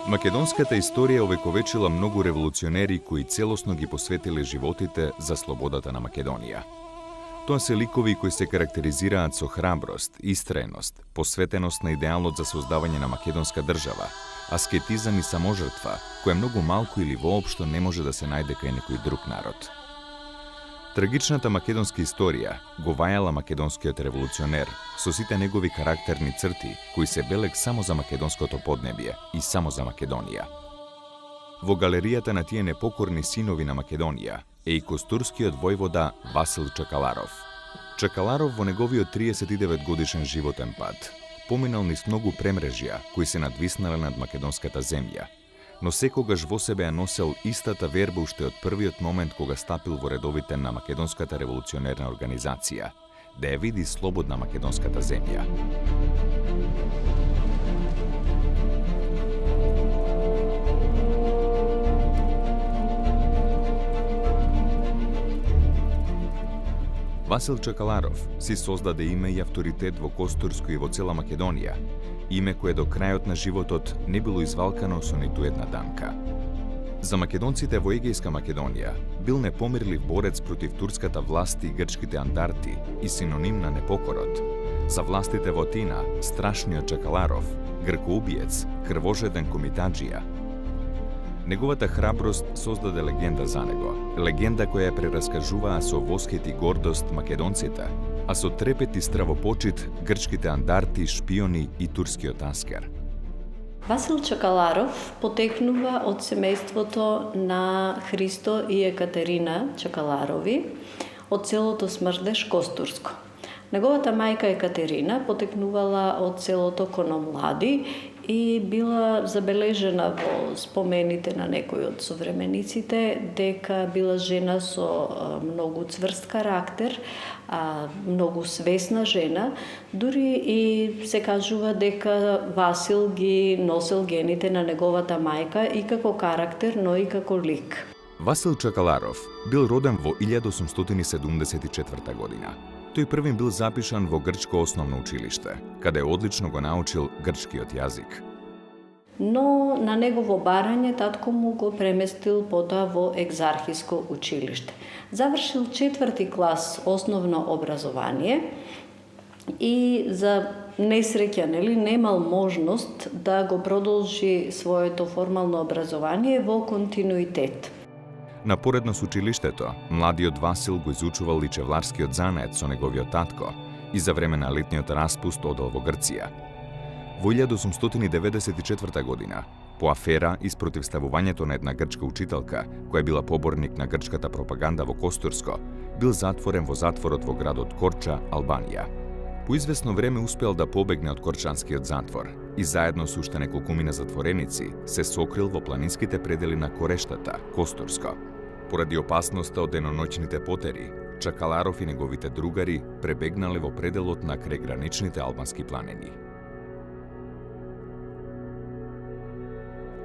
Македонската историја овековечила многу револуционери кои целосно ги посветиле животите за слободата на Македонија. Тоа се ликови кои се карактеризираат со храброст, истраеност, посветеност на идеалот за создавање на македонска држава, аскетизам и саможртва, која многу малку или воопшто не може да се најде кај некој друг народ. Трагичната македонска историја го вајала македонскиот револуционер со сите негови карактерни црти кои се белег само за македонското поднебје и само за Македонија. Во галеријата на тие непокорни синови на Македонија е и костурскиот војвода Васил Чакаларов. Чакаларов во неговиот 39 годишен животен пат поминал низ многу премрежја кои се надвиснале над македонската земја, но секогаш во себе ја носел истата верба уште од првиот момент кога стапил во редовите на Македонската револуционерна организација, да ја види слободна македонската земја. Васил Чакаларов си создаде име и авторитет во Костурско и во цела Македонија, име кое до крајот на животот не било извалкано со ниту една дамка. За македонците во Егејска Македонија бил непомирлив борец против турската власт и грчките андарти и синоним на непокорот. За властите во Атина, страшниот Чакаларов, гркоубиец, крвожеден комитаджија. Неговата храброст создаде легенда за него, легенда која ја прераскажуваа со восхит и гордост македонците, а со трепет и стравопочит грчките андарти, шпиони и турскиот аскер. Васил Чакаларов потекнува од семејството на Христо и Екатерина Чакаларови од селото Смрдеш, Костурско. Неговата мајка Екатерина потекнувала од селото Кономлади и била забележена во спомените на некои од современиците дека била жена со многу цврст карактер, многу свесна жена, дури и се кажува дека Васил ги носел гените на неговата мајка и како карактер, но и како лик. Васил Чакаларов бил роден во 1874 година. Тој првин бил запишан во грчко основно училиште, каде одлично го научил грчкиот јазик. Но на негово барање татко му го преместил потоа во екзархиско училиште. Завршил 4 клас основно образование и за несреќа, немал можност да го продолжи своето формално образование во континуитет. Напоредно со училиштето, младиот Васил го изучувал личевларскиот занет со неговиот татко и за време на летниот распуст одел во Грција. Во 1894 година, по афера и спротивставувањето на една грчка учителка, која била поборник на грчката пропаганда во Костурско, бил затворен во затворот во градот Корча, Албанија. По известно време успел да побегне од Корчанскиот затвор и заедно со уште неколкумина затвореници се сокрил во планинските предели на Корештата, Костурско. Поради опасноста од деноноќните потери, Чакаларов и неговите другари пребегнале во пределот на крајграничните албански планини.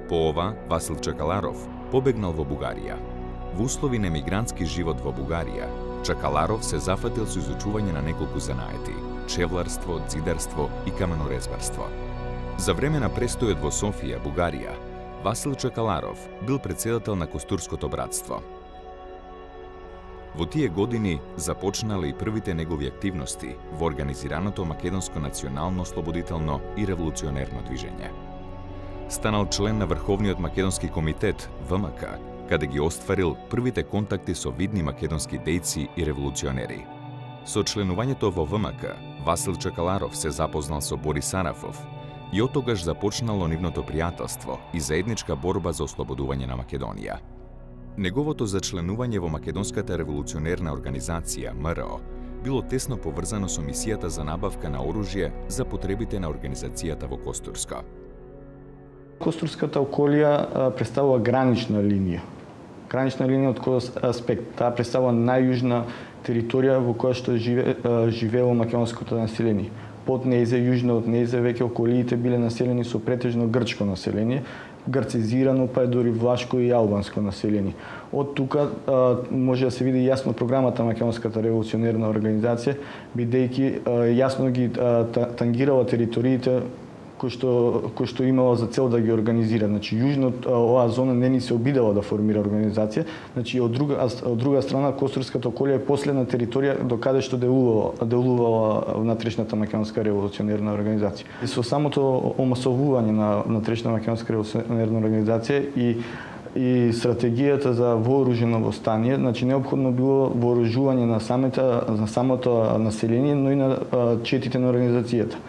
По ова, Васил Чакаларов побегнал во Бугарија. Во услови на емигрантски живот во Бугарија, Чакаларов се зафатил со изучување на неколку занаети – чевларство, ѕидарство и каменорезбарство. За време на престојот во Софија, Бугарија, Васил Чакаларов бил претседател на Костурското братство. Во тие години започнале и првите негови активности во организираното македонско национално ослободително и револуционерно движење. Станал член на Врховниот македонски комитет, ВМК, каде ги остварил првите контакти со видни македонски дејци и револуционери. Со членувањето во ВМК, Васил Чакаларов се запознал со Борис Арафов и оттогаш започнало нивното пријателство и заедничка борба за ослободување на Македонија. Неговото зачленување во Македонската револуционерна организација, МРО, било тесно поврзано со мисијата за набавка на оружје за потребите на организацијата во Костурско. Костурската околија представува гранична линија. Гранична линија од кој аспект? Таа представува најјужна територија во која што живеело македонското население. Под нејзе, јужно од нејзе, веќе околиите биле населени со претежно грчко население, грцизирано, па дори влашко и албанско население. Од тука може да се види јасно програмата на Македонската револуционерна организација, бидејќи јасно ги тангирала териториите кој што имало за цел да ги организира. Значи јужно оваа зона не ни се обидела да формира организација, значи од друга страна Костурската околија е последна територија до каде што делувала внатрешната македонска револуционерна организација. И со самото омасовување на внатрешна македонска револуционерна организација и стратегијата за вооружено востание, значи неопходно било вооружување на самото население, но и на четите на организацијата.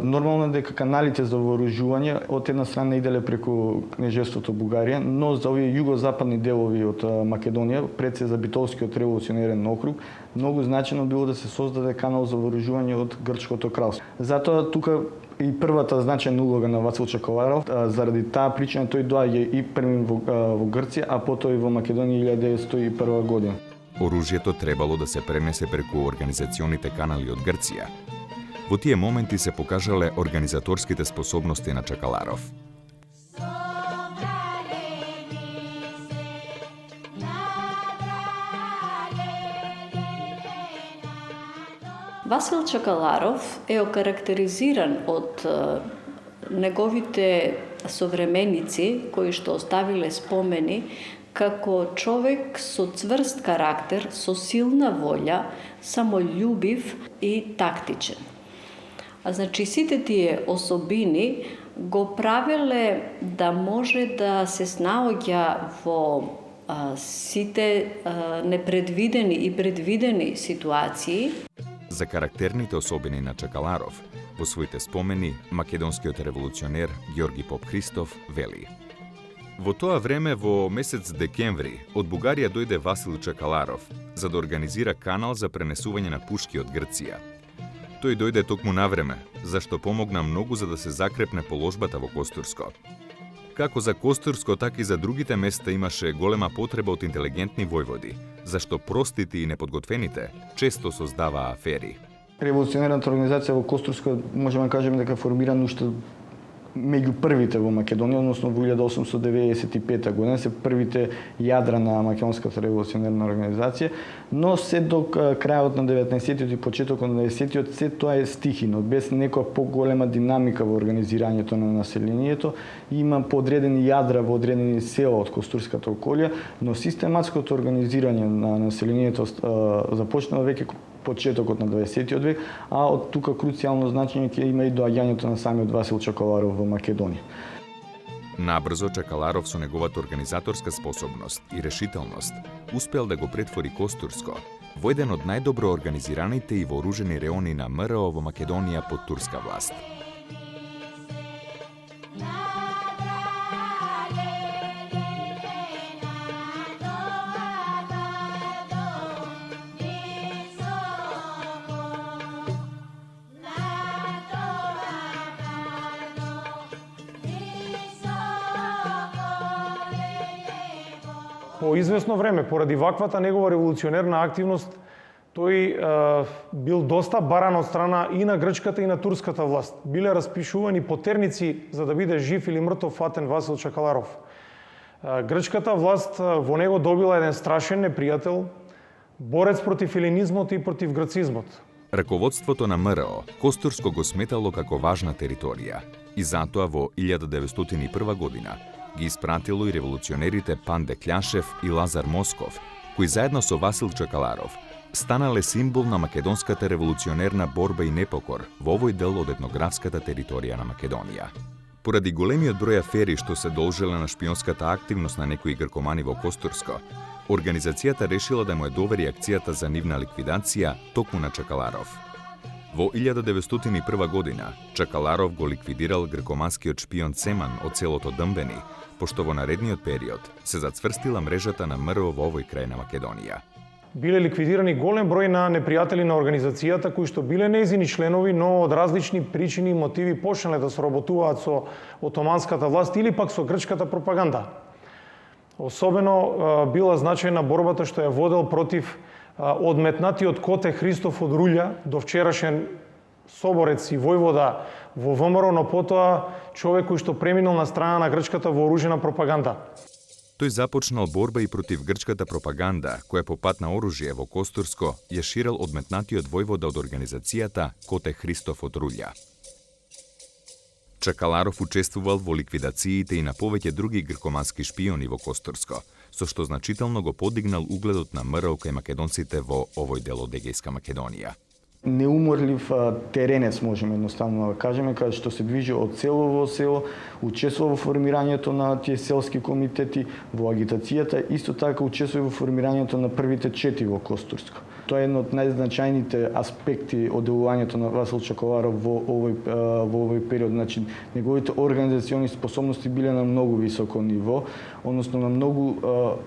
Нормално е дека каналите за вооружување од една страна иделе преку кнежеството Бугарија, но за овие југозападни делови од Македонија, пред се за Битолскиот револуционерен округ, многу значено било да се создаде канал за вооружување од Грчкото кралство. Затоа тука и првата значајна улога на Васил Чакаларов, заради таа причина тој доаѓа и први во Грција, а потоа и во Македонија 1901 година. Оружјето требало да се пренесе преку организационите канали од Грција. Во тие моменти се покажале организаторските способности на Чакаларов. Васил Чакаларов е окарактеризиран од неговите современици кои што оставиле спомени како човек со цврст карактер, со силна волја, самољубив и тактичен. Значи, сите тие особини го правеле да може да се снаоѓа во сите непредвидени и предвидени ситуации. За карактерните особини на Чакаларов, во своите спомени, македонскиот револуционер Ѓорги Поп Христов вели: Во тоа време, во месец декември, од Бугарија дојде Васил Чакаларов за да организира канал за пренесување на пушки од Грција. Тој дојде токму навреме, зашто помогна многу за да се закрепне положбата во Костурско. Како за Костурско, така и за другите места имаше голема потреба од интелигентни војводи, зашто простите и неподготвените често создаваа афери. Револуционерната организација во Костурско можеме да кажеме дека е формирана уште меѓу првите во Македонија, односно во 1895 година се првите јадра на македонската револуционерна организација, но се до крајот на 19-тиот и почетокот на 20-тиот се тоа е стихино, без некоја поголема динамика во организирањето на населението. Има подредени јадра во одредени села од Костурската околија, но систематското организирање на населението започнува веќе почетокот на 20-тиот век, а од тука круцијално значење ќе има и доаѓањето на самиот Васил Чакаларов во Македонија. Набрзо Чакаларов со неговата организаторска способност и решителност успел да го претвори Костурско во еден од најдобро организираните и вооружени реони на МРО во Македонија под турска власт. По известно време, поради ваквата негова револуционерна активност, тој бил доста баран од страна и на грчката и на турската власт. Биле распишувани потерници за да биде жив или мртов фатен Васил Чакаларов. Грчката власт во него добила еден страшен непријател, борец против еленизмот и против грцизмот. Раководството на МРО Костурско го сметало како важна територија и затоа во 1901 година ги испратило и револуционерите Панде Кљашев и Лазар Москов, кои заедно со Васил Чакаларов станале символ на македонската револуционерна борба и непокор во овој дел од етнографската територија на Македонија. Поради големиот број афери што се должеле на шпионската активност на некои гркомани во Костурско, организацијата решила да му ја довери акцијата за нивна ликвидација токму на Чакаларов. Во 1901 година Чакаларов го ликвидирал гркоманскиот шпион Цеман од селото Дъмбени, пошто во наредниот период се зацврстила мрежата на МРО во овој крај на Македонија. Биле ликвидирани голем број на непријатели на организацијата кои што биле нејзини членови, но од различни причини и мотиви почнале да соработуваат со отоманската власт или пак со грчката пропаганда. Особено била значајна борбата што ја водел против одметнатиот Коте Христоф од Рулја, до вчерашен соборец и војвода во ВМРО, но потоа човек кој што преминал на страна на грчката вооружена пропаганда. Тој започнал борба и против грчката пропаганда, која по пат на оружје во Костурско ја ширел одметнатиот војвода од организацијата Коте Христоф од Рулја. Чакаларов учествувал во ликвидациите и на повеќе други гркомански шпиони во Костурско, со што значително го подигнал угледот на МРО кај македонците во овој дел од Егејска Македонија. Неуморлив теренец, можеме едноставно да кажеме, каде што се движи од село во село, учествува во формирањето на тие селски комитети, во агитацијата, исто така учествува во формирањето на првите чети во Костурско. Тоа е едно од најзначајните аспекти од делувањето на Васил Чакаларов во овој период. Значи, неговите организациони способности биле на многу високо ниво, односно на многу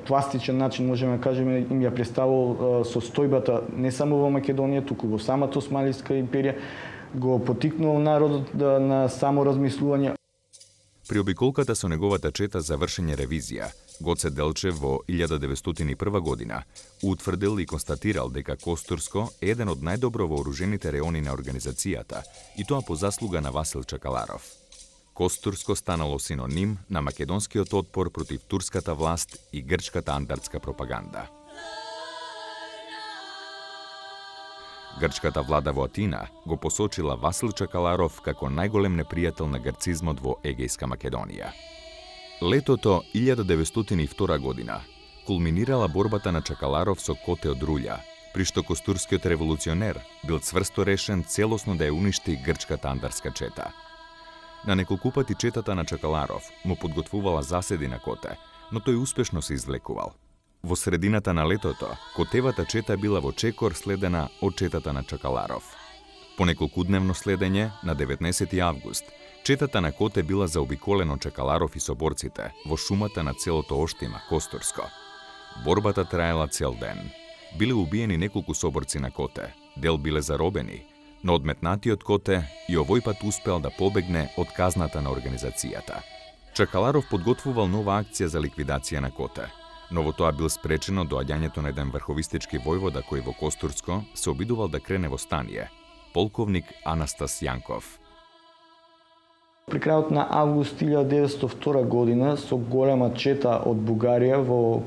пластичен начин, можеме да кажеме, им ја представил состојбата не само во Македонија, туку во самата Османлиска империја, го потикнал народот на саморазмислување. При обиколката со неговата чета за вршење ревизија, Гоце Делчев во 1901 година утврдил и констатирал дека Костурско е еден од најдобро вооружените реони на организацијата, и тоа по заслуга на Васил Чакаларов. Костурско станало синоним на македонскиот отпор против турската власт и грчката андартска пропаганда. Грчката влада во Атина го посочила Васил Чакаларов како најголем непријател на грцизмот во Егејска Македонија. Летото 1902 година кулминирала борбата на Чакаларов со Коте од Рулја, при што костурскиот револуционер бил цврсто решен целосно да ја уништи грчката андарска чета. На неколку пати четата на Чакаларов му подготвувала заседи на Коте, но тој успешно се извлекувал. Во средината на летото, Котевата чета била во чекор следена од четата на Чакаларов. По неколкудневно следење, на 19 август, четата на Коте била заобиколена од Чакаларов и соборците во шумата на целото оштима, Костурско. Борбата траела цел ден. Биле убиени неколку соборци на Коте, дел биле заробени, но одметнатиот Коте и овој пат успел да побегне од казната на организацијата. Чакаларов подготвувал нова акција за ликвидација на Коте, но во тоа бил спречено доаѓањето на еден врховистички војвода кој во Костурско се обидувал да крене востание, полковник Анастас Јанков. При крајот на август 1902 година со голема чета од Бугарија во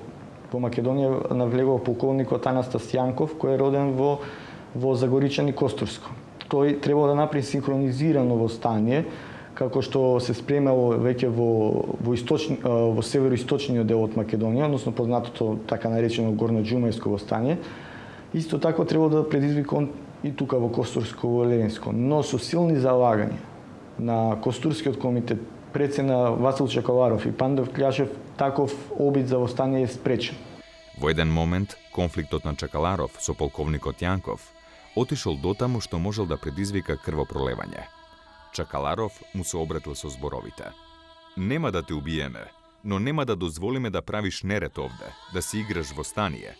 Македонија навлегува полковникот Анастас Јанков, кој е роден во Загоричан и Костурско. Тој требал да направи синхронизирано востание, како што се спремало веќе во североисточниот дел од Македонија, односно познатото така наречено горноџумајско востание. Исто така требало да предизвика и тука во Костурско, во Леринско, но со силни залагања на Костурскиот комитет, прецена Васил Чакаларов и Пандов Кљашев, таков обид за востание е спречен. Во еден момент, конфликтот на Чакаларов со полковникот Јанков отишол дотаму што можел да предизвика крвопролевање. Чакаларов му се обратил со зборовите: "Нема да те убиеме, но нема да дозволиме да правиш неред овде, да си играш востание.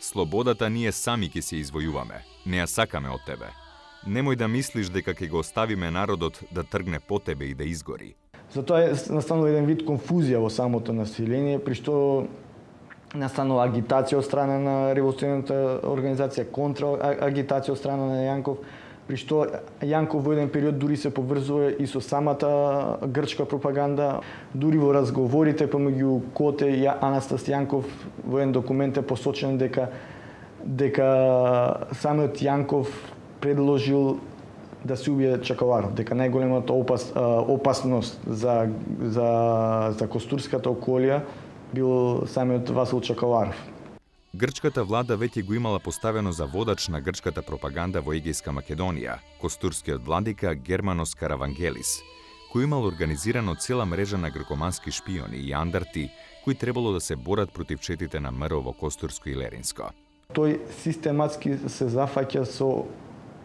Слободата ние сами ќе се извојуваме, не ја сакаме од тебе. Немој да мислиш дека ќе го оставиме народот да тргне по тебе и да изгори." Затоа е настанал еден вид конфузија во самото население, при што настанала агитација од страна на револуционарната организација, контра-агитација од страна на Јанков, при што Јанков во еден период дури се поврзува и со самата грчка пропаганда. Дури во разговорите помеѓу Коте и Анастас Јанков во еден документ е посочено дека самиот Јанков предложил да се убие Чакаларов, дека најголемата опасност за Костурската околија бил самиот Васил Чакаларов. Грчката влада веќе го имала поставено за водач на грчката пропаганда во Егејска Македонија, костурскиот владика Германос Каравангелис, кој имал организирано цела мрежа на гркомански шпиони и андарти кои требало да се борат против четите на МРО во Костурско и Леринско. Тој систематски се зафаќа со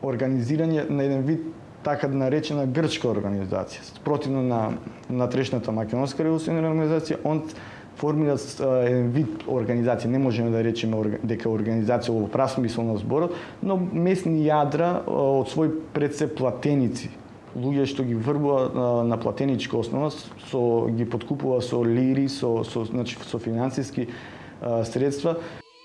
организирање на еден вид така наречена грчка организација. Спротивно на натрешната македонска револуционарна организација, он формира еден вид организација. Не можеме да речеме дека организација во прав смисол на зборот, но месни јадра од свој пред се платеници. Луѓе што ги врбува на платеничка основа, ги подкупува со лири, со финансиски средства.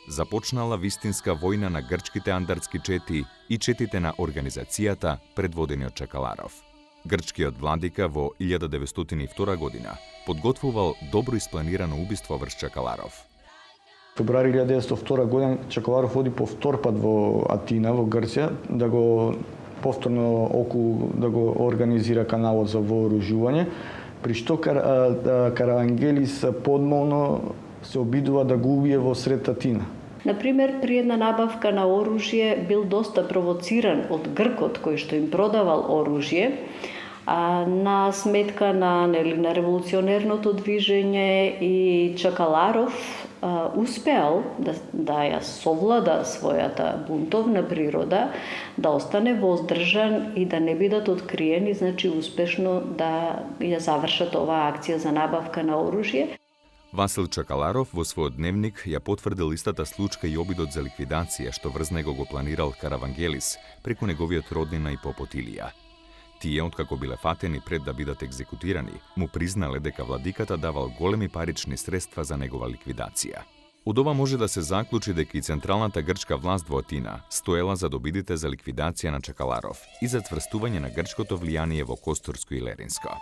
Започнала вистинска војна на грчките андартски чети и четите на организацијата предводени од Чакаларов. Грчкиот владика во 1902 година подготвувал добро испланирано убиство врз Чакаларов. Февруари 1902 година Чакаларов оди повтор пат во Атина, во Грција, да го повторно околу да го организира каналот за вооружување, при што Каравангелис подмолно се обидува да го убие во сред Атина. Например, при една набавка на оружје бил доста провоциран од Гркот кој што им продавал оружје, на сметка на револуционерното движење, и Чакаларов успеал да ја совлада својата бунтовна природа, да остане воздржан и да не бидат откриени, значи успешно да ја завршат оваа акција за набавка на оружје. Васил Чакаларов во својот дневник ја потврдил истата случка и обидот за ликвидација што врз него го планирал Каравангелис преку неговиот роднина и Попотилија. Тие, откако биле фатени пред да бидат екзекутирани, му признале дека владиката давал големи парични средства за негова ликвидација. Од ова може да се заклучи дека и централната грчка власт во Атина стоела за обидите за ликвидација на Чакаларов и за цврстување на грчкото влијание во Костурско и Леринско.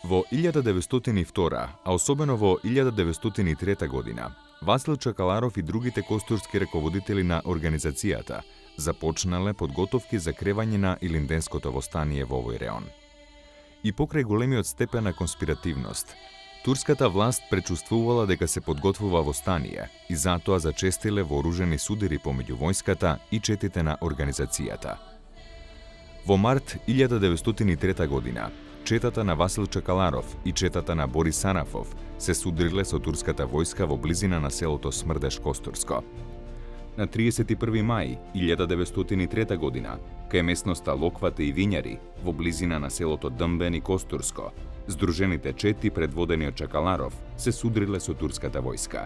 Во 1902, а особено во 1903 година, Васил Чакаларов и другите костурски раководители на организацијата започнале подготовки за кревање на Илинденското востание во овој реон. И покрај големиот степен на конспиративност, турската власт пречувствувала дека се подготвува востание и затоа зачестиле вооружени судири помеѓу војската и четите на организацијата. Во март 1903 година, четата на Васил Чакаларов и четата на Борис Сарафов се судриле со турската војска во близина на селото Смрдеш Костурско. На 31. мај 1903 година, кај местноста Локвата и Вињари, во близина на селото Дъмбен и Костурско, здружените чети предводени од Чакаларов се судриле со турската војска.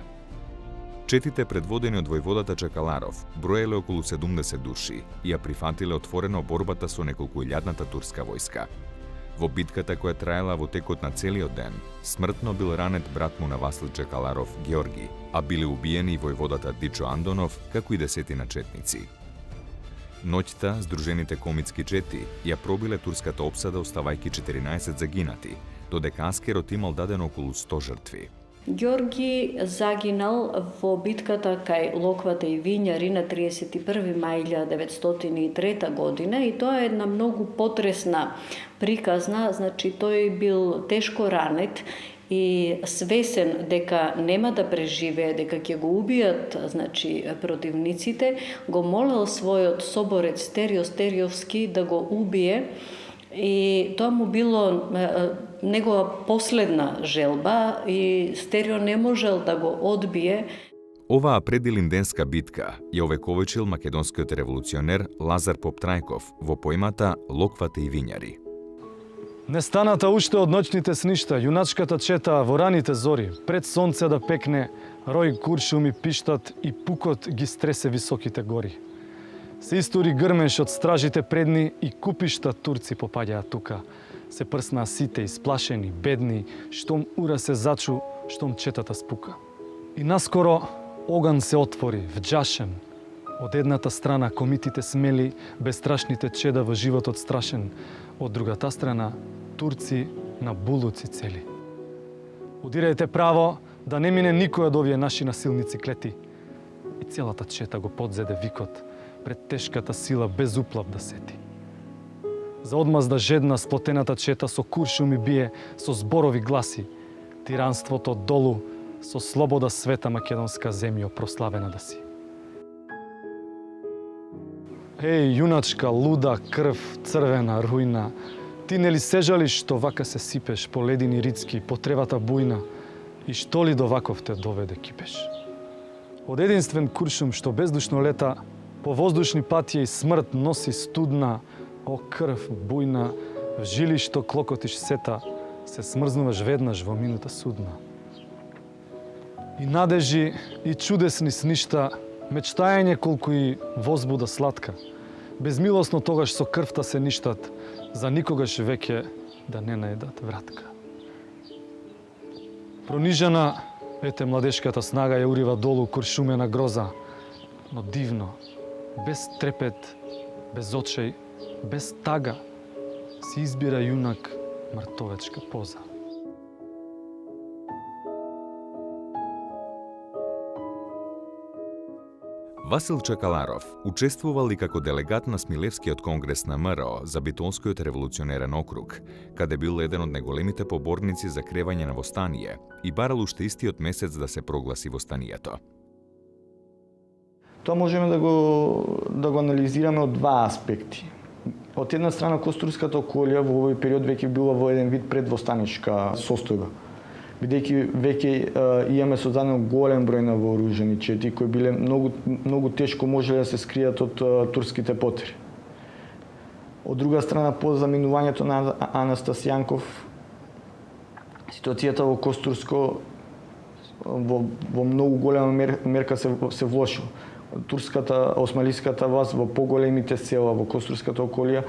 Четите предводени од војводата Чакаларов броеле околу 70 души и ја прифатиле отворено борбата со неколку илјадната турска војска. Во битката која траела во текот на целиот ден, смртно бил ранет брат му на Васил Чакаларов, Георги, а биле убиени и војводата Дичо Андонов, како и десетина четници. Ноќта, здружените комитски чети ја пробиле турската опсада оставајќи 14 загинати, додека аскерот имал дадено околу 100 жртви. Георги загинал во битката кај Локвата и Вињари на 31. мај 1903 година, и тоа е една многу потресна приказна, значи тој бил тешко ранет и свесен дека нема да преживее, дека ќе го убијат, значи, противниците, го молел својот соборец Стерио Стериовски да го убие, и тоа му било негова последна желба и Стерио не можел да го одбие. Оваа предилинденска битка ја овековечил македонскиот револуционер Лазар Поптрајков во поемата Локвата и Вињари. Не станата уште од ноќните сништа, јуначката чета во раните зори, пред сонце да пекне, рој куршуми пиштат и пукот ги стресе високите гори. Се истори грмеш од стражите предни и купишта турци попаѓаат тука. Се прснаа сите, исплашени, бедни, штом ура се зачу, штом четата спука. И наскоро оган се отвори, вџашен. Од едната страна комитите смели, бестрашните чеда во животот страшен. Од другата страна турци на булуци цели. Удирајте право, да не мине никој од овие наши насилници клети. И целата чета го подзеде викот, пред тешката сила без уплав да сети. За одмазда жедна сплотената чета со куршуми бие, со зборови гласи, тиранството долу, со слобода света македонска земја прославена да си. Еј, јуначка, луда, крв, црвена, рујна, ти нели се жалиш што вака се сипеш по ледини рицки, по тревата бујна, и што ли до ваков те доведе кипеш? Од единствен куршум што бездушно лета, по воздушни патија и смрт носи студна, о крв бујна, в жили што клокотиш сета, се смрзнуваш веднаш во минута судна. И надежи, и чудесни сништа, мечтајање колку и возбуда сладка. Безмилосно тогаш со крвта се ништат, за никогаш веќе да не наедат вратка. Пронижена, ете младешката снага ја урива долу куршумена гроза, но дивно, без трепет, без очеј, без тага, си избира јунак мртовечка поза. Васил Чакаларов учествувал и како делегат на Смилевскиот конгрес на МРО за Битолскиот револуционерен округ, каде бил еден од најголемите поборници за кревање на востание и барал уште истиот месец да се прогласи востанието. Тоа можеме да го анализираме од два аспекти. Од една страна, Костурската околија во овој период веќе била во еден вид предвостаничка состојба, бидејќи веќе имаме создадено голем број на вооружени чети кои биле многу тешко можеле да се скријат од турските потери. Од друга страна, по заминувањето на Анастас Јанков, ситуацијата во Костурско во многу голема мерка се влошила. Турската, османлиската власт во поголемите села во Костурската околија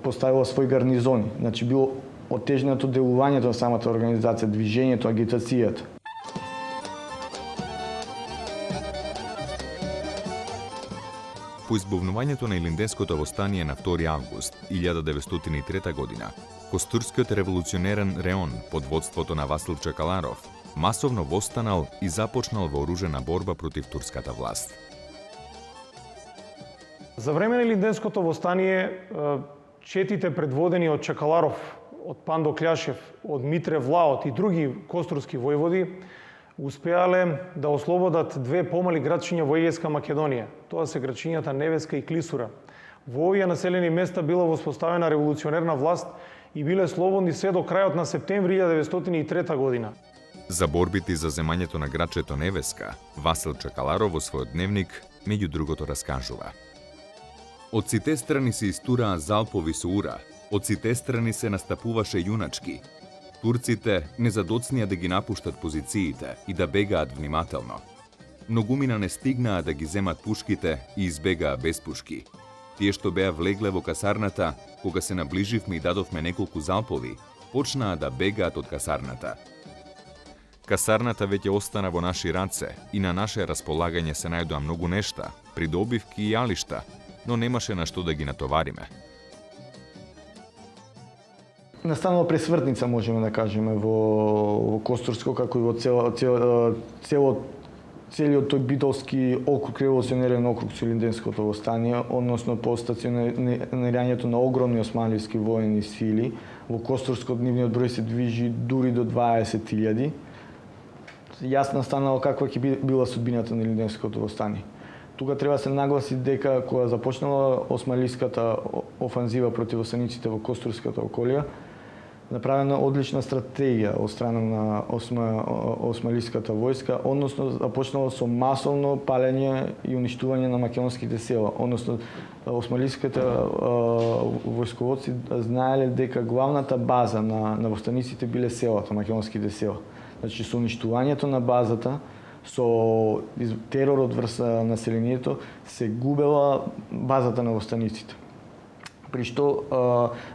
поставила своји гарнизони. Значи било отежнато делувањето на самата организација, движењето, агитацијата. По избовнувањето на Илинденското востание на 2 август 1903 година, Костурскиот револуционерен реон под водството на Васил Чакаларов масовно востанал и започнал вооружена борба против турската власт. За време на Илинденското востание, четите предводени од Чакаларов, од Пандо Кљашев, од Митре Влаот и други костурски војводи, успеале да ослободат две помали градчиња во Егејска Македонија. Тоа се градчињата Невеска и Клисура. Во овие населени места била воспоставена револуционерна власт и биле слободни се до крајот на септември 1903 година. За борбите за земањето на градчето Невеска, Васил Чакаларов во својот дневник меѓу другото раскажува: Од сите страни се истураа залпови со ура, од сите страни се настапуваше јуначки. Турците не задоцнија да ги напуштат позициите и да бегаат внимателно. Многумина не стигнаа да ги земат пушките и избегаа без пушки. Тие што беа влегле во касарната, кога се наближивме и дадовме неколку залпови, почнаа да бегаат од касарната. Касарната веќе остана во наши раце и на наше располагање се најдоа многу нешта, придобивки и јалишта, но немаше на што да ги натовариме. Настанала пресвртница, можеме да кажеме, во Костурско, како и во целиот тој битолски округ, револуционерен округ со Илинденското востание, односно по стационирањето на огромни османливски воени сили. Во Костурско нивниот број се движи дури до 20.000. Јасно станало каква ќе била судбината на Илинденското востание. Тука треба да се нагласи дека кога започнала османлиската офанзива против осаниците во Костурската околија, направена одлична стратегија од страна на османлиската војска, односно започнала со масовно палење и уништување на македонските села. Односно, османлиските војсководци знаеле дека главната база на востаниците биле селата, македонските села. Значи, со уништувањето на базата, со теророт врз населението, се губела базата на востаниците. При што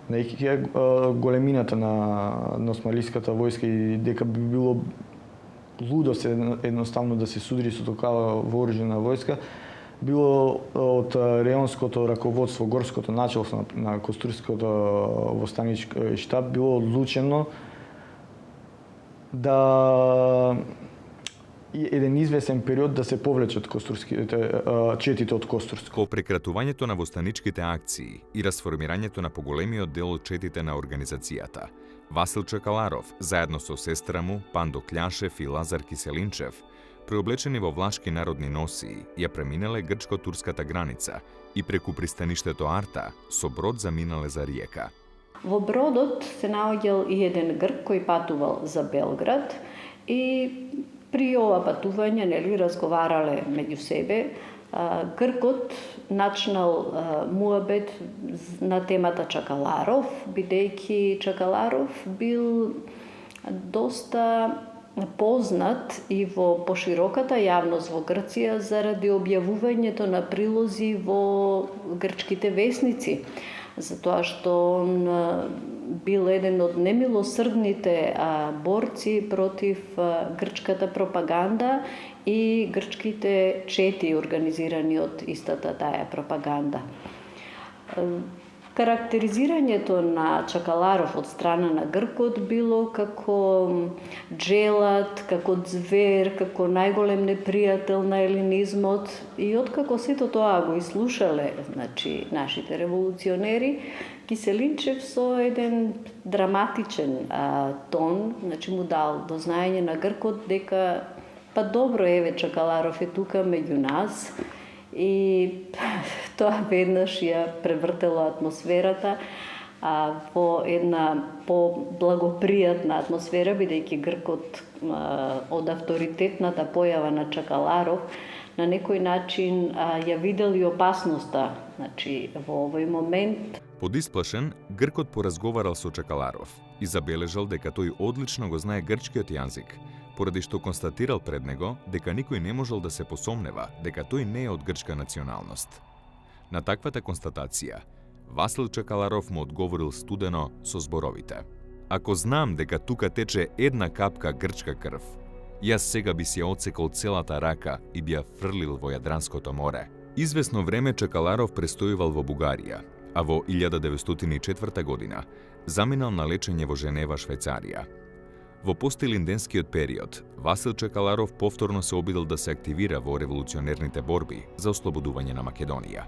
најќи големината на османлиската војска и дека би било лудо едноставно да се судри со такава вооружена войска, било од реонското раководство, горското началство на Костурското востанички штаб, било одлучено да еден извесен период да се повлечат четите од Костурско. По прекратувањето на востаничките акции и расформирањето на поголемиот дел од четите на организацијата, Васил Чакаларов, заедно со сестра му, Пандо Кљашев и Лазар Киселинчев, преоблечени во влашки народни носии, ја преминале грчко-турската граница и преку пристаништето Арта со брод заминале за Риека. Во бродот се наоѓал и еден грк кој патувал за Белград и при ова патување, разговарале меѓу себе. Гркот начнал муабет на темата Чакаларов, бидејќи Чакаларов бил доста познат и во пошироката јавност во Грција заради објавувањето на прилози во грчките весници, затоа што он бил еден од немилосрдните борци против грчката пропаганда и грчките чети организирани од истата таа пропаганда. Карактеризирањето на Чакаларов од страна на Гркот било како джелат, како звер, како најголем непријател на елинизмот, и откако сето тоа го изслушале, значи, нашите револуционери, Киселинчев со еден драматичен тон, значи, му дал до знаење на Гркот дека па добро, еве, Чакаларов е тука меѓу нас, и тоа веднаш ја превртело атмосферата во една по-благопријатна атмосфера, бидејќи Гркот од авторитетната појава на Чакаларов на некој начин ја видел и опасноста, значи, во овој момент. Подисплашен, Гркот поразговарал со Чакаларов и забележал дека тој одлично го знае грчкиот јазик, поради што констатирал пред него дека никој не можел да се посомнева дека тој не е од грчка националност. На таквата констатација, Васил Чакаларов му одговорил студено со зборовите: "Ако знам дека тука тече една капка грчка крв, јас сега би си ја одсекол целата рака и би ја фрлил во Јадранското море." Извесно време Чакаларов престојувал во Бугарија, а во 1904 година заминал на лечење во Женева, Швајцарија. Во постилинденскиот период, Васил Чакаларов повторно се обидел да се активира во револуционерните борби за ослободување на Македонија.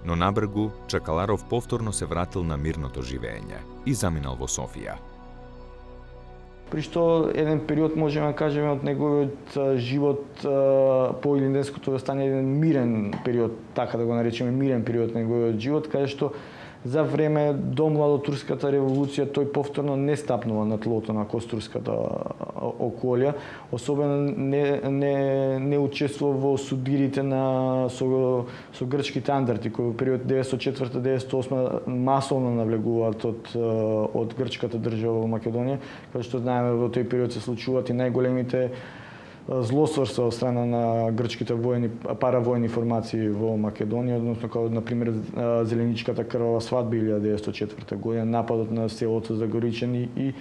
Но набргу, Чакаларов повторно се вратил на мирното живење и заминал во Софија. При што еден период можеме да кажеме од неговиот живот по илинденското востание, еден мирен период, така да го наречеме мирен период на неговиот живот, каде што за време до младотурската револуција тој повторно не стапнува на тлото на костурската околја, особено не учествува во судирите со грчките андарти, кои во период 1904-1908 масовно навлегуваат од грчката држава во Македонија, каде што знаеме во тој период се случуваат и најголемите злосторства од страна на грчките паравојни формации во Македонија, односно како на пример Зеленичката крвава свадба 1904 година, нападот на селото Загоричани и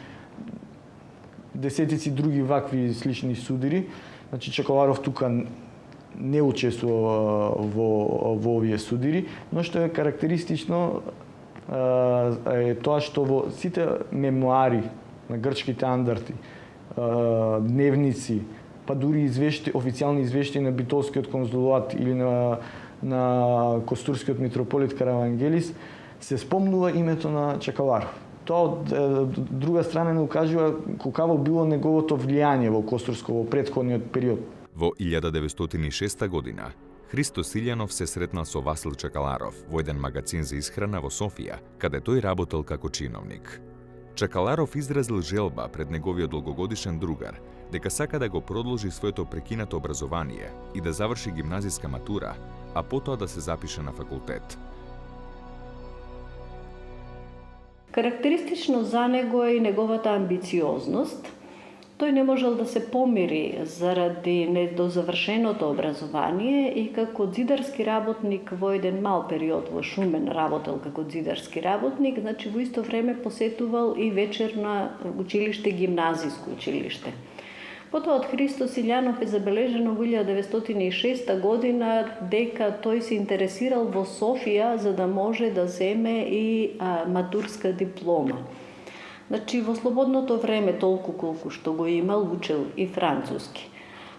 десетици други вакви слични судири. Значи Чакаларов тука не учествува во овие судири, но што е карактеристично е тоа што во сите мемуари на грчките андарти, дневници, па дури официјални извештаи на Битолскиот конзулат или на Костурскиот митрополит Каравангелис, се спомнува името на Чакаларов. Тоа од друга страна не укажува колкаво било неговото влијание во Костурско во претходниот период. Во 1906 година Христо Силјанов се сретнал со Васил Чакаларов во еден магазин за исхрана во Софија, каде тој работел како чиновник. Чакаларов изразил желба пред неговиот долгогодишен другар дека сака да го продолжи своето прекинато образование и да заврши гимназиска матура, а потоа да се запише на факултет. Карактеристично за него е и неговата амбициозност. Тој не можел да се помири заради недозавршеното образование и како зидарски работник во еден мал период во Шумен работел како зидарски работник, значи во исто време посетувал и вечерно училиште, гимназиско училиште. Потоа од Христо Силјанов е забележено во 1906 година дека тој се интересирал во Софија за да може да земе и матурска диплома. Значи, во слободното време, толку колку што го имал, учел и француски.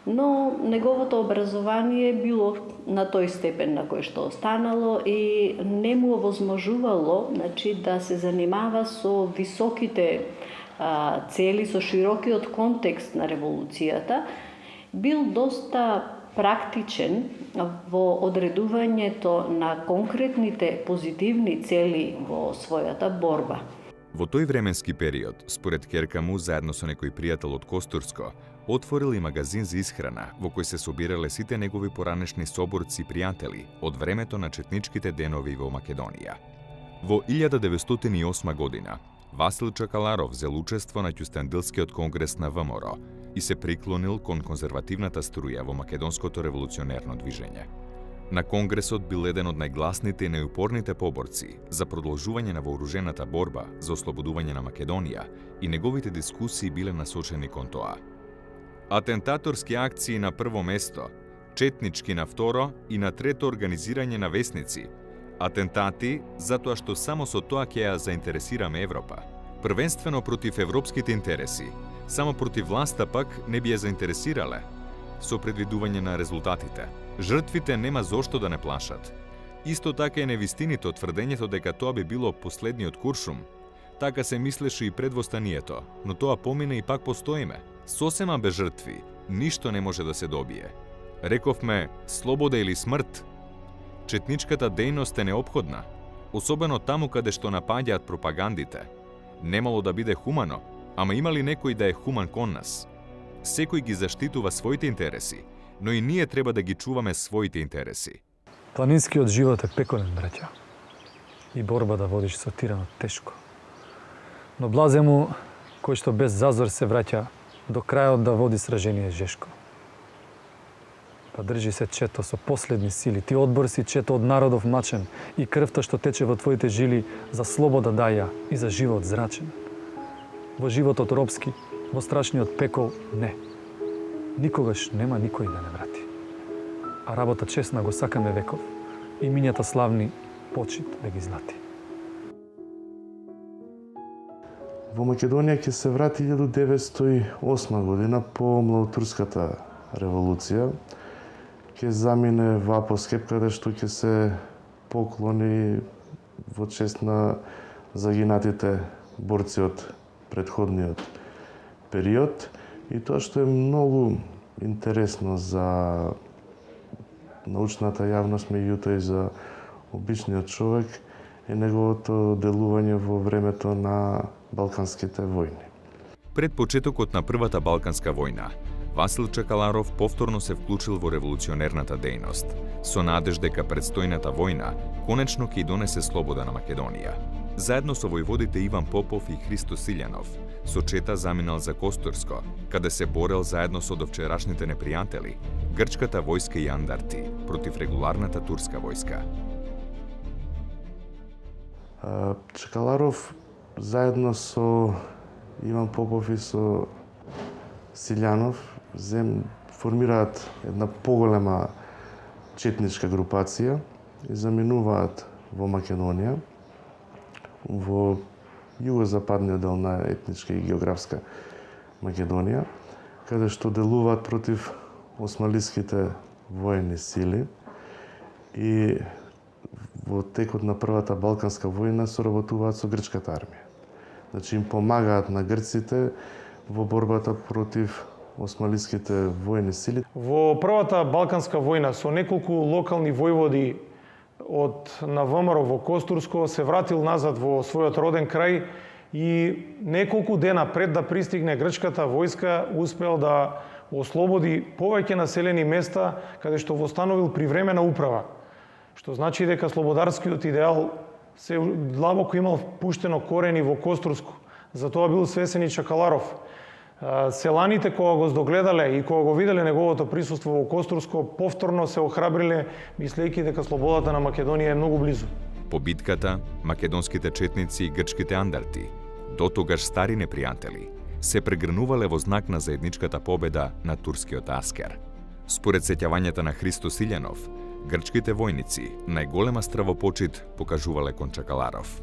Но неговото образование било на тој степен на кој што останало и не му овозможувало, значи, да се занимава со високите цели, со широкиот контекст на револуцијата. Бил доста практичен во одредувањето на конкретните позитивни цели во својата борба. Во тој временски период, според ќерка му, заедно со некој пријател од Костурско, отворил и магазин за исхрана, во кој се собирале сите негови поранешни соборци пријатели од времето на четничките денови во Македонија. Во 1908 година, Васил Чакаларов зел учество на Ќустендилскиот конгрес на ВМРО и се приклонил кон конзервативната струја во македонското револуционерно движење. На конгресот бил еден од најгласните и најупорните поборци за продолжување на вооружената борба за ослободување на Македонија и неговите дискусии биле насочени кон тоа. Атентаторски акции на прво место, четнички на второ и на трето организирање на весници, Атентати затоа што само со тоа ќе ја заинтересираме Европа. Првенствено против европските интереси, само против власта пак не би ја заинтересирале. Со предвидување на резултатите, жртвите нема зошто да не плашат. Исто така е невистинито тврдењето дека тоа би било последниот Куршум. Така се мислеше и пред востанието, но тоа помина и пак постоиме. Сосема без жртви, ништо не може да се добие. Рековме, слобода или смрт. Четничката дејност е неопходна, особено таму каде што напаѓаат пропагандите. Немало да биде хумано, ама има ли некој да е хуман кон нас? Секој ги заштитува своите интереси, но и ние треба да ги чуваме своите интереси. Планинскиот живот е пеколен, браќа. И борба да водиш со тиранот тешко. Но блазе му кој што без зазор се враќа до крајот да води сражение жешко. Па држи се, чето, со последни сили. Ти одбор си, чето, од народов мачен и крвта што тече во твоите жили за слобода даја и за живот зрачен. Во животот робски, во страшниот пекол, не. Никогаш нема никој да не врати. А работа честна го сакаме веков и минјата славни почит да ги злати. Во Македонија ќе се врати 1908 година по Младотурската револуција. Ќе замине во Апоскеп, каде што ќе се поклони во чест на загинатите борци од претходниот период. И тоа што е многу интересно за научната јавност, меѓутоа и за обичниот човек, е неговото делување во времето на Балканските војни. Пред почетокот на Првата Балканска војна, Васил Чакаларов повторно се вклучил во револуционерната дејност, со надеж дека предстојната војна конечно ќе донесе слобода на Македонија. Заедно со војводите Иван Попов и Христо Силјанов, со чета заминал за Костурско, каде се борел заедно со довчерашните непријатели, грчката војска и андарти, против регуларната турска војска. Чакаларов заедно со Иван Попов и со Силјанов формираат една поголема четничка групација и заминуваат во Македонија, во југозападниот дел на етничка и географска Македонија, каде што делуваат против османлиските воени сили и во текот на Првата Балканска војна соработуваат со грчката армија. Значи им помагаат на грците во борбата против османлиските воени сили. Во Првата Балканска војна со неколку локални војводи од на ВМРО во Костурско се вратил назад во својот роден крај и неколку дена пред да пристигне грчката војска успел да ослободи повеќе населени места каде што востановил привремена управа. Што значи дека слободарскиот идеал се длабоко имал пуштено корени во Костурско. Затоа бил свесен и Чакаларов. Селаните кога го здогледале и кога го виделе неговото присуство во Костурско, повторно се охрабриле, мислејќи дека слободата на Македонија е многу близу. По битката, македонските четници и грчките андарти, дотогаш стари непријатели, се прегрнувале во знак на заедничката победа на турскиот аскер. Според сеќавањата на Христо Силјанов, грчките војници најголема стравопочит покажувале кон Чакаларов.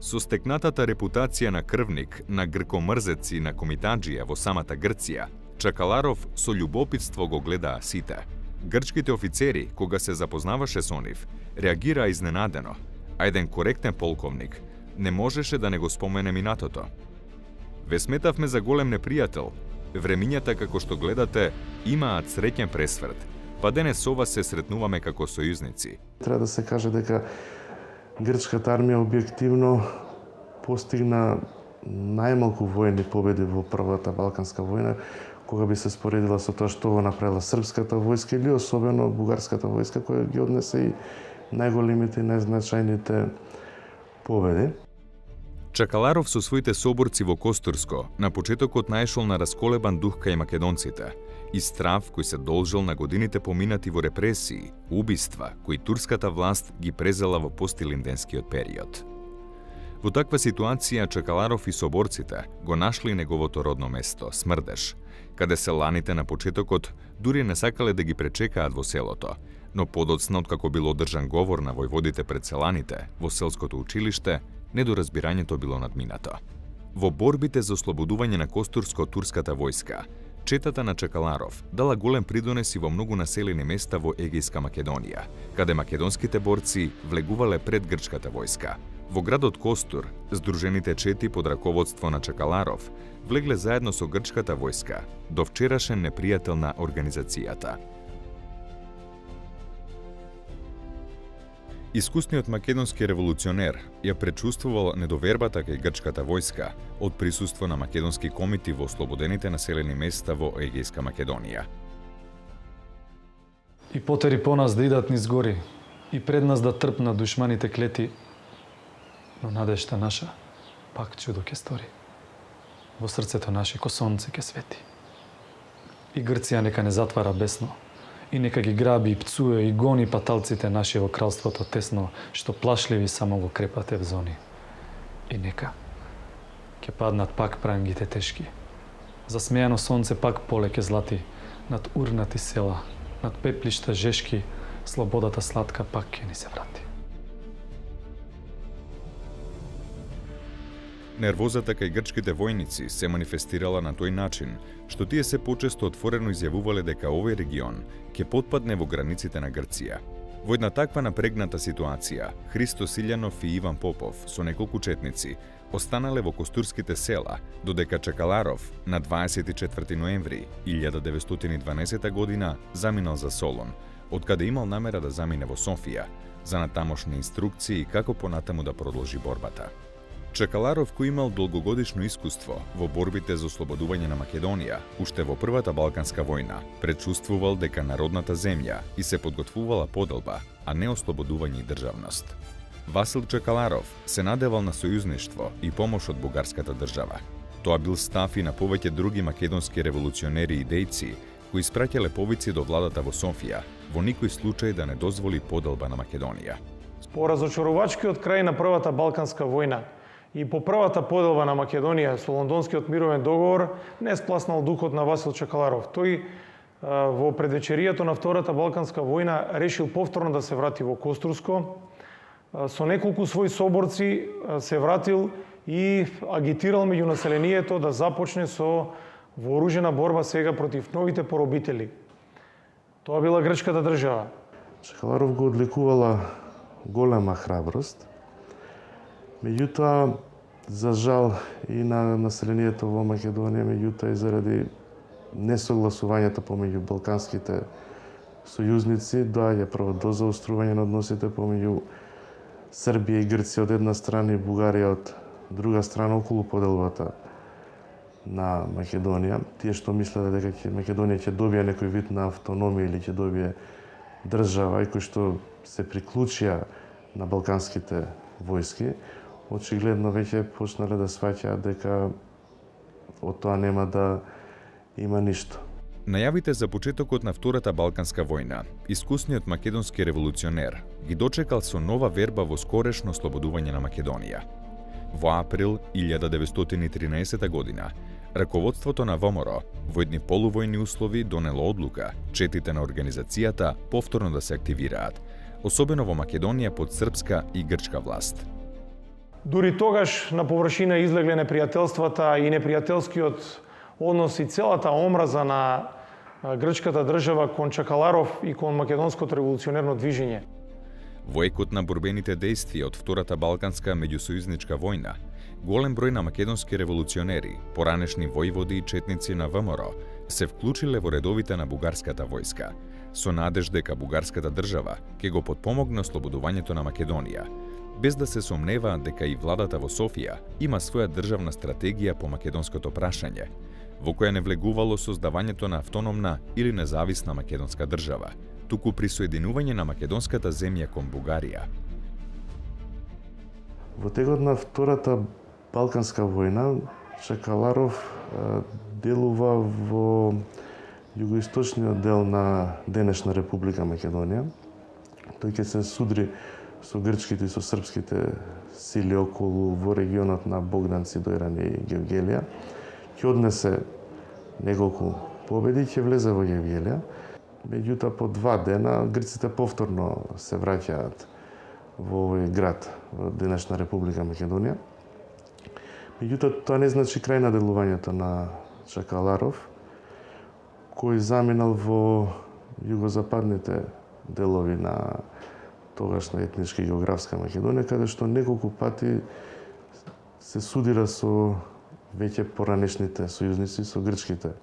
Со стекнатата репутација на крвник, на гркомрзец и на комитаджија во самата Грција, Чакаларов со љубопитство го гледаа сите. Грчките офицери, кога се запознаваше со нив, реагираа изненадено, а еден коректен полковник не можеше да не го спомене минатото. Ве сметавме за голем непријател. Времињата, како што гледате, имаат среќен пресврт, па денес со вас се сретнуваме како сојузници. Треба да се каже дека грчката армија објективно постигна најмалку војни победи во Првата Балканска војна, кога би се споредила со тоа што го направила српската војска или особено бугарската војска, која ги однесе и најголемите и најзначајните победи. Чакаларов со своите соборци во Костурско на почетокот наешол на расколебан дух кај македонците и страв кој се должел на годините поминати во репресии, убиства кои турската власт ги презела во постилинденскиот период. Во таква ситуација Чакаларов и соборците го нашли неговото родно место, Смрдеш, каде селаните на почетокот дури не сакале да ги пречекаат во селото, но подоцна откако бил одржан говор на војводите пред селаните во селското училиште, недоразбирањето било надминато. Во борбите за ослободување на Костурско-турската војска, четата на Чакаларов дала голем придонес и во многу населени места во Егејска Македонија, каде македонските борци влегувале пред грчката војска. Во градот Костур, здружените чети под раководство на Чакаларов влегле заедно со грчката војска, до вчерашен непријател на организацијата. Искусниот македонски револуционер ја пречувствувал недовербата кај грчката војска од присуство на македонски комити во ослободените населени места во Егејска Македонија. И потери по нас да идат низ гори, и пред нас да трпнат душманите клети, но надежта наша пак чудо ќе стори. Во срцето наше ко сонце ќе свети. И Грција нека не затвара бесно, и нека ги граби и пцуе и гони паталците наши во кралството тесно, што плашливи само во крепате в зони. И нека ќе паднат пак прангите тешки. Засмејано сонце пак поле ќе злати над урнати села, над пеплишта жешки, слободата сладка пак ќе ни се врати. Нервозата кај грчките војници се манифестирала на тој начин, што тие се почесто отворено изјавувале дека овој регион ќе потпадне во границите на Грција. Во една таква напрегната ситуација, Христо Силјанов и Иван Попов со неколку четници останале во костурските села, додека Чакаларов на 24 ноември 1912 година заминал за Солон, откаде имал намера да замине во Софија, за натамошни инструкции како понатаму да продолжи борбата. Чакаларов, кој имал долгогодишно искуство во борбите за ослободување на Македонија, уште во Првата Балканска војна, пречувствувал дека народната земја и се подготвувала поделба, а не ослободување и државност. Васил Чакаларов се надевал на сојузништво и помош од бугарската држава. Тоа бил став и на повеќе други македонски револуционери и дејци, кои испраќале повици до владата во Софија, во никој случај да не дозволи поделба на Македонија. По разочарувачкиот крај на Првата Балканска војна и по првата поделба на Македонија со Лондонскиот мировен договор не спласнал духот на Васил Чакаларов. Тој во предвечеријето на Втората Балканска војна решил повторно да се врати во Костурско. Со неколку своји соборци се вратил и агитирал меѓу населението да започне со вооружена борба сега против новите поробители. Тоа била грчката држава. Чакаларов го одликувала голема храброст. Меѓутоа, за жал и на населението во Македонија, меѓутоа и заради несогласувањето помеѓу балканските сојузници, доаѓа прво до заострување на односите помеѓу Србија и Грција од една страна и Бугарија од друга страна околу поделбата на Македонија. Тие што мислеле дека Македонија ќе добие некој вид на автономија или ќе добие држава и кои што се приклучија на балканските војски, очигледно веќе почнале да сваќаат дека од тоа нема да има ништо. Најавите за почетокот на Втората Балканска војна, искусниот македонски револуционер ги дочекал со нова верба во скорешно ослободување на Македонија. Во април 1913 година, раководството на ВМРО во едни полувојни услови донело одлука четите на организацијата повторно да се активираат, особено во Македонија под српска и грчка власт. Дури тогаш на површина излегле непријателствата и непријателскиот однос и целата омраза на грчката држава кон Чакаларов и кон македонското револуционерно движење. Во екот на борбените действија од Втората Балканска меѓусојузничка војна, голем број на македонски револуционери, поранешни војводи и четници на ВМРО, се вклучиле во редовите на бугарската војска, со надеж дека бугарската држава ќе го потпомогне ослободувањето на Македонија, без да се сомнева дека и владата во Софија има своја државна стратегија по македонското прашање, во која не влегувало создавањето на автономна или независна македонска држава, туку присоединување на македонската земја кон Бугарија. Во текот на Втората Балканска војна, Чакаларов делува во југоисточниот дел на денешна Република Македонија. Тој ќе се судри со грчките и со српските сили околу во регионот на Богданци, Дојран и Гевгелија. Ќе однесе неколку победи, ќе влезе во Гевгелија. Меѓутоа, по 2 дена, грците повторно се враќаат во овој град, во денешна Република Македонија. Меѓутоа, тоа не значи крај на делувањето на Чакаларов, кој заминал во југозападните делови на тогашна етнички географска Македонија, каде што неколку пати се судира со веќе поранешните сојузници, со грчките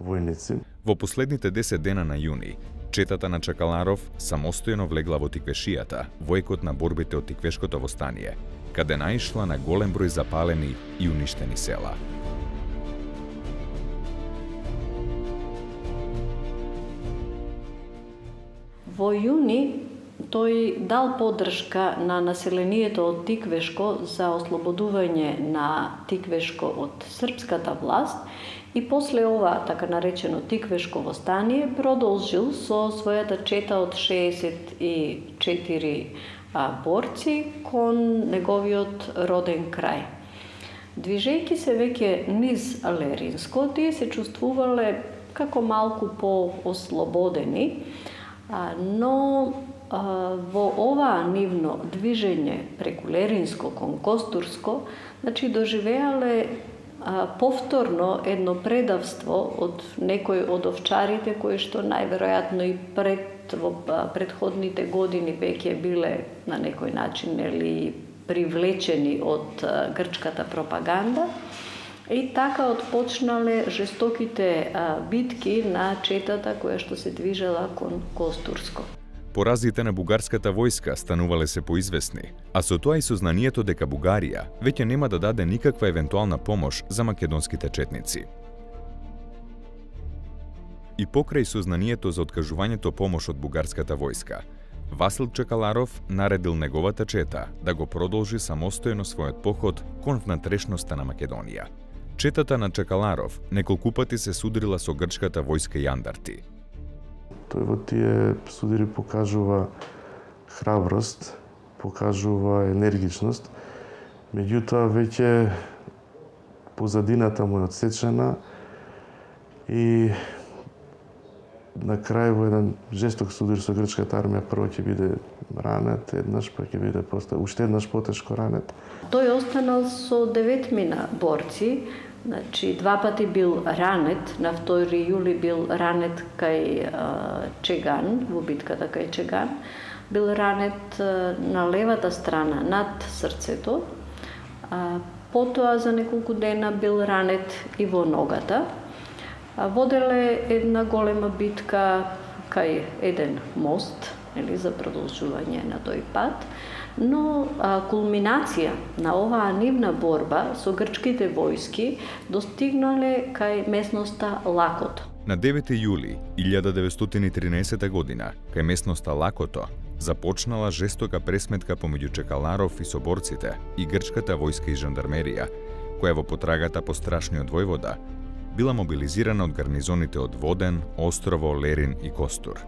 војници. Во последните 10 дена на јуни, четата на Чакаларов самостојно влегла во Тиквешијата, во екот на борбите од Тиквешкото востание, каде наишла на голем број запалени и уништени села. Во јуни тој дал поддршка на населението од Тиквешко за ослободување на Тиквешко од српската власт и после ова, така наречено Тиквешко востание, продолжил со својата чета од 64 борци кон неговиот роден крај. Движејќи се веќе низ Леринско, тие се чувствувале како малку по-ослободени, но во ова нивно движење преку Леринско кон Костурско, значи доживеале повторно едно предавство од некој од овчарите кои што најверојатно и во претходните години веќе биле на некој начин привлечени од грчката пропаганда. И така отпочнале жестоките битки на четата која што се движела кон Костурско. Поразите на бугарската војска станувале се поизвестни, а со тоа и сознанието дека Бугарија веќе нема да даде никаква евентуална помош за македонските четници. И покрај сознанието за откажувањето помош од бугарската војска, Васил Чакаларов наредил неговата чета да го продолжи самостојно својот поход кон внатрешноста на Македонија. Четата на Чакаларов неколку пати се судрила со грчката војска и андарти. Тој во тие судири покажува храброст, покажува енергичност, меѓутоа веќе позадината му е одсечена и на крај во еден жесток судир со грчката армија прво ќе биде ранет еднаш, па ќе биде уште еднаш потешко ранет. Тој останал со 9 борци, значи 2 пати бил ранет, на 2 јули бил ранет кај Чеган, во битката кај Чеган, бил ранет на левата страна над срцето, потоа за неколку дена бил ранет и во ногата. Воделе една голема битка кај еден мост, за продолжување на тој пат, но кулминација на оваа нивна борба со грчките војски достигнале кај местноста Лакото. На 9 јули 1913 година, кај местноста Лакото, започнала жестока пресметка помеѓу Чакаларов и соборците и грчката војска и жандармерија, која во потрагата по страшниот војвода била мобилизирана од гарнизоните од Воден, Острово, Лерин и Костур.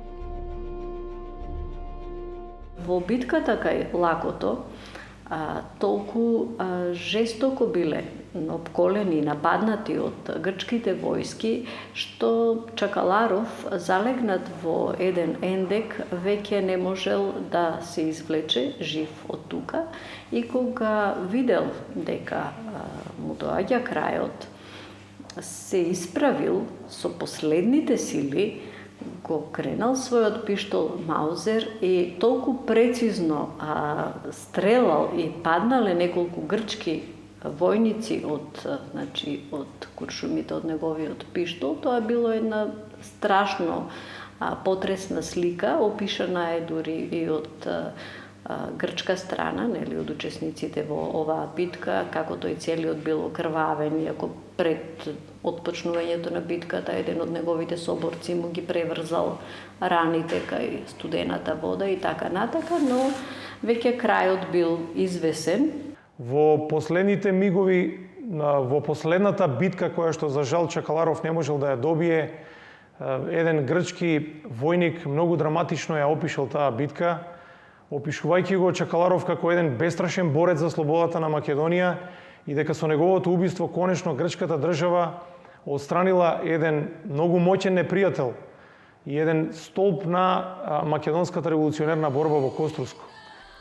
Во битката кај Лакото толку жестоко биле обколени и нападнати од грчките војски, што Чакаларов, залегнат во еден ендек, веќе не можел да се извлече жив од тука и кога видел дека му доаѓа крајот, се исправил со последните сили, го кренал својот пиштол Маузер и толку прецизно стрелал и паднале неколку грчки војници од куршумите од неговиот пиштол. Тоа било една страшно потресна слика, опишана е дури и од грчка страна, од учесниците во оваа битка, како тој целиот бил окрвавен, иако пред отпочнувањето на битката еден од неговите соборци му ги преврзал раните кај студената вода и така натака, но веќе крајот бил извесен. Во последните мигови, во последната битка која што за жал Чакаларов не можел да ја добие, еден грчки војник многу драматично ја опишал таа битка. опишувајќи го Чакаларов како еден бестрашен борец за слободата на Македонија и дека со неговото убиство конечно грчката држава отстранила еден многу моќен непријател и еден столб на македонската револуционерна борба во Костурско.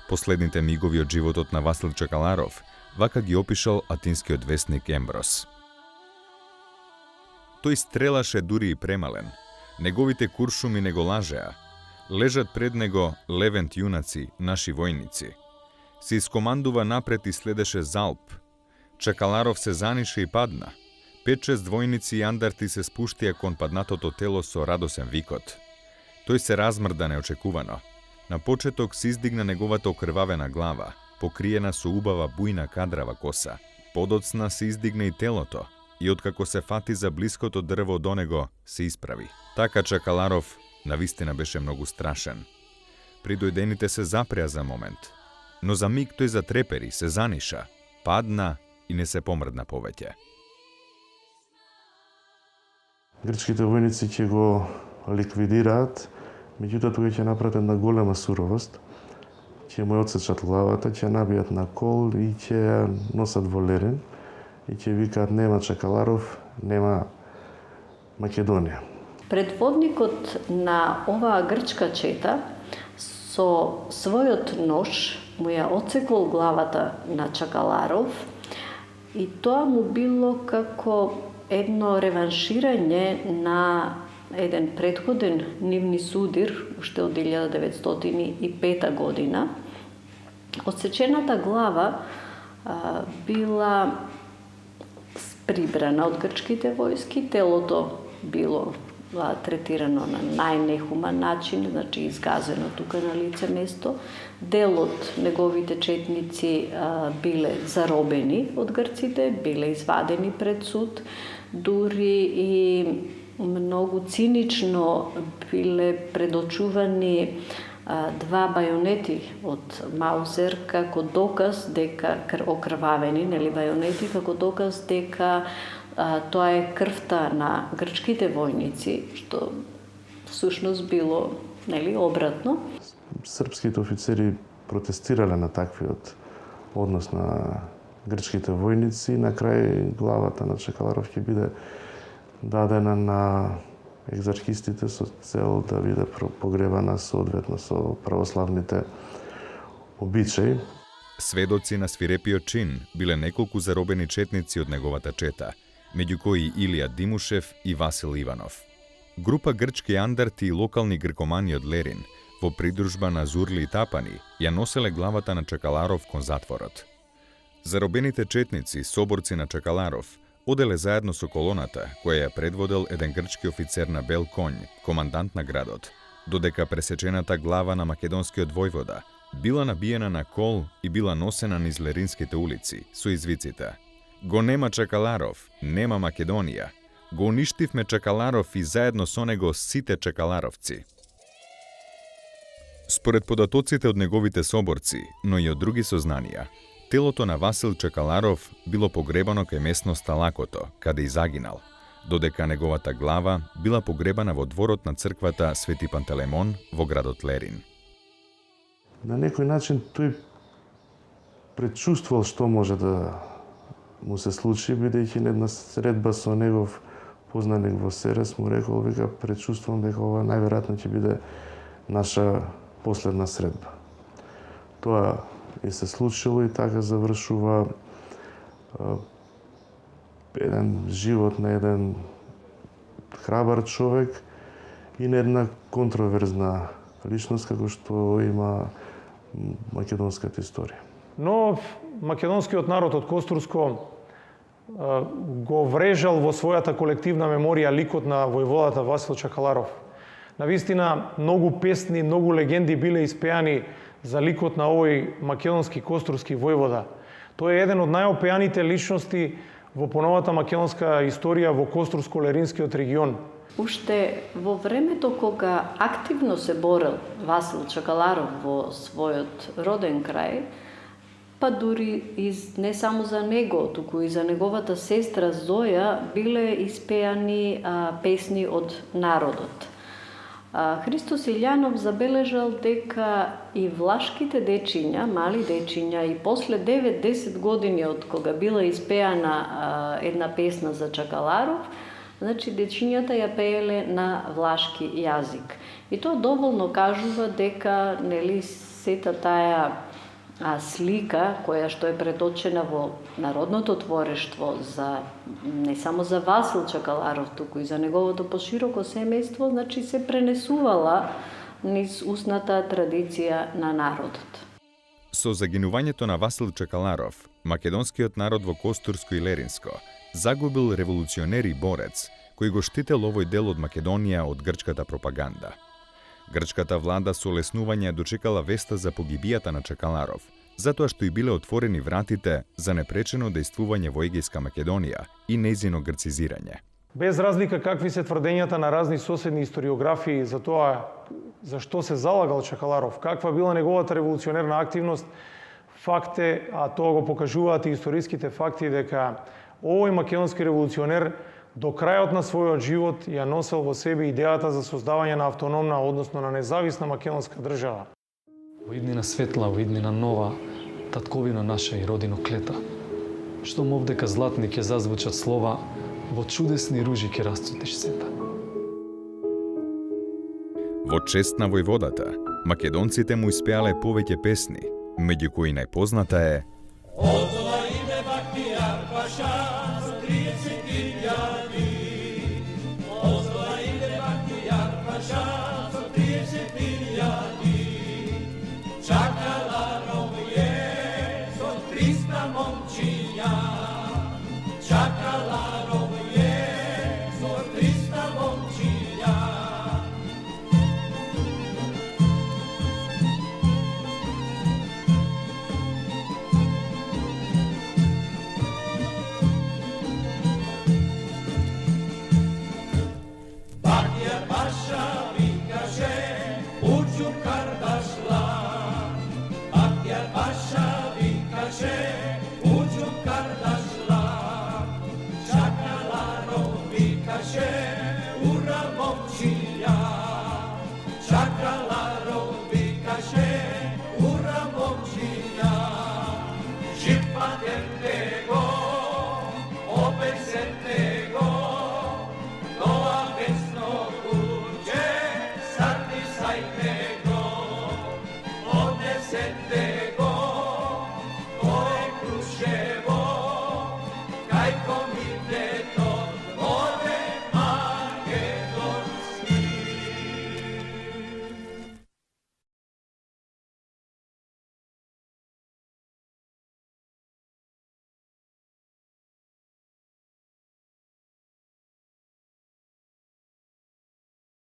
Последните мигови од животот на Васил Чакаларов вака ги опишал атинскиот весник Емброс. Тој стрелаше дури и премален. Неговите куршуми не го лажеа. Лежат пред него левент јунаци, наши војници. Се искомандува напред и следеше залп. Чакаларов се занише и падна. 5-6 војници и андарти се спуштија кон паднатото тело со радосен викот. Тој се размрда неочекувано. На почеток се издигна неговата окрвавена глава, покриена со убава бујна кадрава коса. Подоцна се издигна и телото, и откако се фати за блиското дрво до него, се исправи. Така Чакаларов навистина беше многу страшен. Придојдените се запреа за момент, но за миг тој затрепери, се заниша, падна и не се помрдна повеќе. Грчките војници ќе го ликвидираат, меѓутоа тој ќе направат една голема суровост, ќе му отсечат главата, ќе набијат на кол и ќе ја носат во Лерин и ќе викаат нема Чакаларов, нема Македонија. Предводникот на оваа грчка чета со својот нож му ја отсекол главата на Чакаларов и тоа му било како едно реванширање на еден предходен нивни судир, уште од 1905 година. Отсечената глава била прибрана од грчките војски, телото било третирано на најнехуман начин, значи изгазено тука на лице место. Дел од неговите четници биле заробени од грците, биле извадени пред суд, дури и многу цинично биле предочувани 2 бајонети од Маузер како доказ дека окрвавени, нели бајонети, како доказ дека тоа е крвта на грчките војници, што всушност било, нели, обратно. Српските офицери протестирале на таквиот однос на грчките војници и на крај главата на Чакаларов ќе биде дадена на екзархистите со цел да биде погребана соодветно со православните обичаи. Сведоци на свирепиот чин биле неколку заробени четници од неговата чета, меѓу кои Илија Димушев и Васил Иванов. Група грчки андарти и локални гркомани од Лерин, во придружба на Зурли и Тапани, ја носеле главата на Чакаларов кон затворот. Заробените четници, соборци на Чакаларов, оделе заедно со колоната, која ја предводел еден грчки офицер на бел конј, командант на градот, додека пресечената глава на македонскиот војвода била набиена на кол и била носена низ леринските улици со извиците: "Го нема Чакаларов, нема Македонија. Го уништивме Чакаларов и заедно со него сите чакаларовци." Според податоците од неговите соборци, но и од други сознанија, телото на Васил Чакаларов било погребано кај местноста Лакото, каде и загинал, додека неговата глава била погребана во дворот на црквата Свети Пантелеймон во градот Лерин. На некој начин тој предчувствувал што може да му се случи, бидејќи на една средба со негов познаник во Серес му рекол, вика, предчувствувам дека ова најверојатно ќе биде наша последна средба. Тоа и се случило и така завршува еден живот на еден храбар човек и на една контроверзна личност како што има македонската историја. Но македонскиот народ од Костурско го врежал во својата колективна меморија ликот на војводата Васил Чакаларов. Навистина, многу песни, многу легенди биле испеани за ликот на овој македонски костурски војвода. Тој е еден од најопеаните личности во поновата македонска историја во Костурско-Леринскиот регион. Уште во времето кога активно се борел Васил Чакаларов во својот роден крај, па дури не само за него, туку и за неговата сестра Зоја биле испеани песни од народот. Христо Силјанов забележал дека и влашките дечиња, мали дечиња, и после 9-10 години од кога била испеана една песна за Чакаларов, значи дечињата ја пееле на влашки јазик. И тоа доволно кажува дека сета таа слика која што е преточена во народното творештво не само за Васил Чакаларов, туку и за неговото пошироко семејство, значи се пренесувала низ устната традиција на народот. Со загинувањето на Васил Чакаларов, македонскиот народ во Костурско и Леринско загубил револуционер и борец кој го штител овој дел од Македонија од грчката пропаганда. Грчката влада со олеснување дочекала веста за погибијата на Чакаларов, затоа што и биле отворени вратите за непречено дејствување во Егејска Македонија и нејзино грцизирање. Без разлика какви се тврдењата на разни соседни историографии за тоа за што се залагал Чакаларов, каква била неговата револуционерна активност, факт е, а тоа го покажуваат и историските факти, дека овој македонски револуционер до крајот на својот живот ја носел во себе идејата за создавање на автономна, односно на независна македонска држава. Во иднина светла, во иднина нова, татковина наша и родино клета. Што мов дека златни ќе зазвучат слова, во чудесни ружи ќе расцутиш сета. Во чест на војводата, македонците му испеале повеќе песни, меѓу кои најпозната е Озла иде Бахтијар Паша со 30.000. Озла иде Бахтијар Паша со 30.000. Чакаларов е со 300 момчиња. Чакаларов е со 300 момчиња. Бахтијар Паша викаше, учу кардашла. Бахтијар Паша викаше, учу кардашла. Чакаларов викаше, ура момчиња. Чакаларов викаше, ура момчиња. Жив патенте